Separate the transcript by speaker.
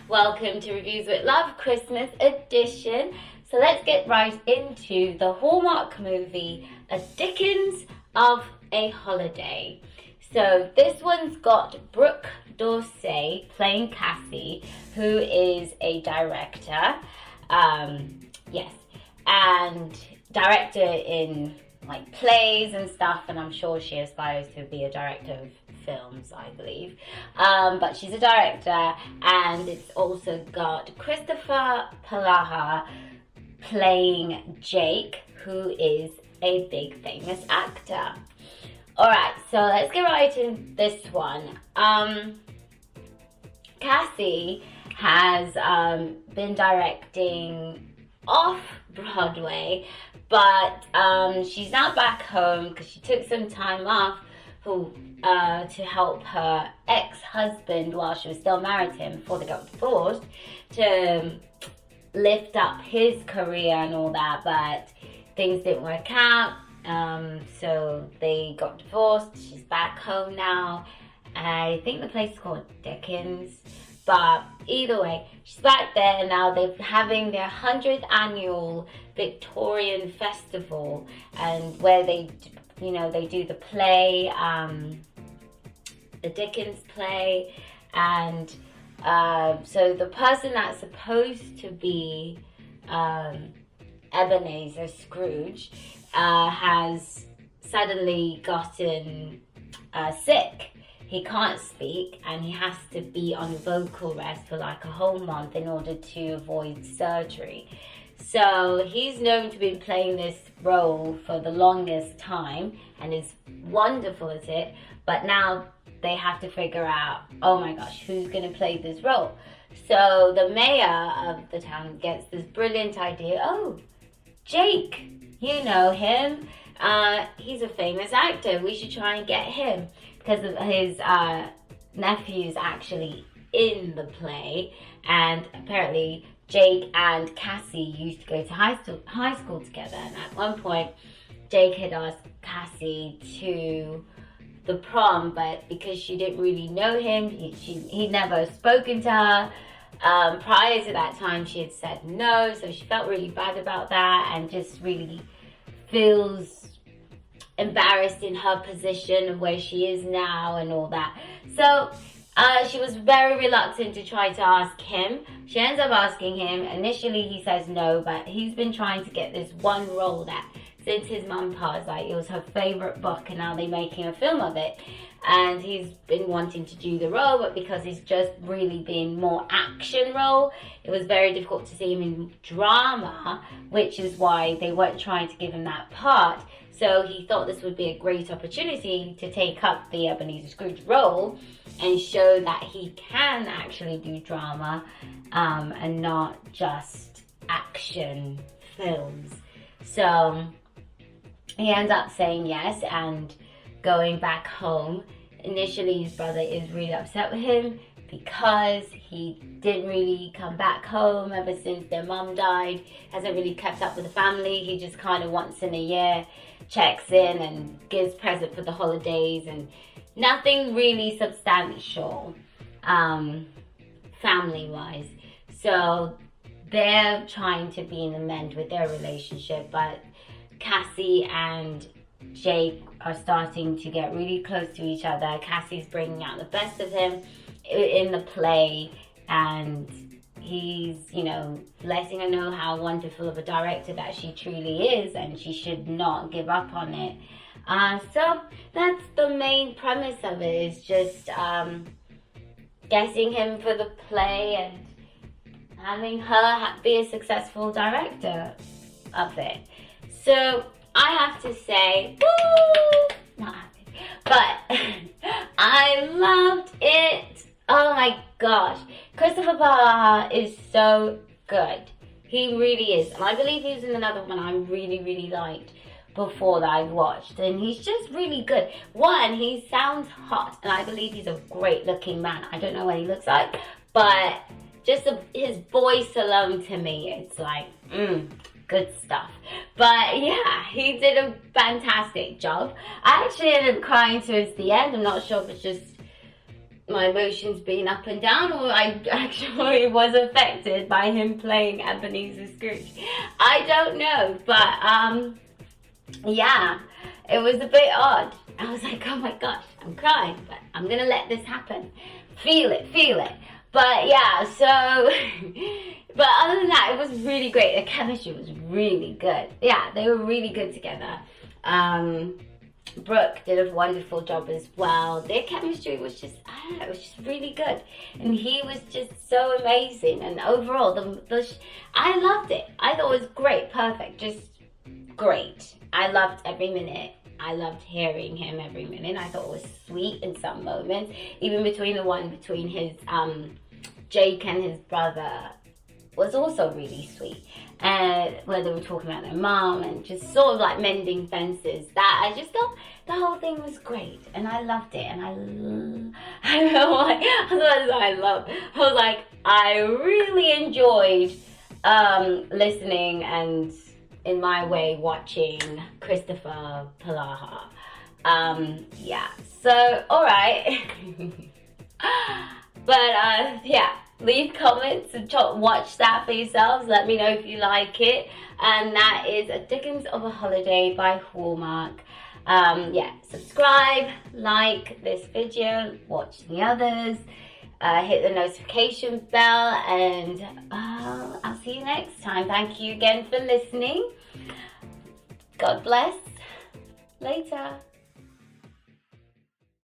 Speaker 1: Welcome to Reviews with Love Christmas edition. So let's get right into the Hallmark movie, A Dickens of a Holiday. So this one's got Brooke Dorsey playing Cassie, who is a director. Yes, and director in like plays and stuff, and I'm sure she aspires to be a director of films, I believe. But she's a director, and it's also got Christopher Palaha playing Jake, who is a big famous actor. Alright, so let's get right into this one. Cassie has been directing off-Broadway, but she's now back home because she took some time off to help her ex-husband while she was still married to him before they got divorced, to lift up his career and all that, but things didn't work out. So they got divorced. She's back home now. I think the place is called Dickens, but either way, she's back there now. They're having their 100th annual Victorian festival, and where they do the play, the Dickens play, and so the person that's supposed to be Ebenezer Scrooge has suddenly gotten sick. He can't speak, and he has to be on vocal rest for like a whole month in order to avoid surgery. So he's known to be playing this role for the longest time and is wonderful at it, but now they have to figure out, oh my gosh, who's going to play this role? So the mayor of the town gets this brilliant idea. Oh, Jake, you know him. He's a famous actor. We should try and get him, because of his nephew's actually in the play, and apparently Jake and Cassie used to go to high school together, and at one point Jake had asked Cassie to the prom, but because she didn't really know him, he'd never spoken to her. Prior to that time, she had said no, so she felt really bad about that and just really feels embarrassed in her position of where she is now and all that. So she was very reluctant to try to ask him. She ends up asking him. Initially he says no, but he's been trying to get this one role that since his mum passed, like, it was her favorite book, and now they're making a film of it, and he's been wanting to do the role, but because he's just really been more action role, it was very difficult to see him in drama, which is why they weren't trying to give him that part. So he thought this would be a great opportunity to take up the Ebenezer Scrooge role and show that he can actually do drama and not just action films. So he ends up saying yes and going back home. Initially, his brother is really upset with him because he didn't really come back home ever since their mum died. Hasn't really kept up with the family. He just kind of once in a year checks in and gives present for the holidays, and nothing really substantial family-wise. So they're trying to be in amend with their relationship, but Cassie and Jake are starting to get really close to each other. Cassie's bringing out the best of him in the play, and he's, letting her know how wonderful of a director that she truly is, and she should not give up on it. So that's the main premise of it, is just getting him for the play and having her be a successful director of it. So I have to say, woo, not happy, but I loved it. Oh my gosh, Christopher Palaha is so good. He really is, and I believe he was in another one I really, really liked before that I watched, and he's just really good. One, he sounds hot, and I believe he's a great looking man. I don't know what he looks like, but just his voice alone, to me, it's like, good stuff. But yeah, he did a fantastic job. I actually ended up crying towards the end. I'm not sure if it's just my emotions being up and down, or I actually was affected by him playing Ebenezer Scrooge. I don't know, but yeah, it was a bit odd. I was like, oh my gosh, I'm crying, but I'm gonna let this happen. Feel it, feel it. But yeah, so, but other than that, it was really great. The chemistry was really good. Yeah, they were really good together. Brooke did a wonderful job as well. Their chemistry was just, I don't know, it was just really good. And he was just so amazing. And overall, I loved it. I thought it was great, perfect, just great. I loved every minute. I loved hearing him every minute. I thought it was sweet in some moments. Even between the one between his, Jake and his brother was also really sweet. Where they were talking about their mom and just sort of like mending fences. That I just thought the whole thing was great, and I loved it. And I don't know why. I was like, I really enjoyed listening and, in my way, watching Christopher Palaha. Yeah. So all right. But yeah, leave comments and watch that for yourselves. Let me know if you like it. And that is a Dickens of a Holiday by Hallmark. Yeah, subscribe, like this video, watch the others, hit the notification bell, and I'll see you next time. Thank you again for listening. God bless. Later.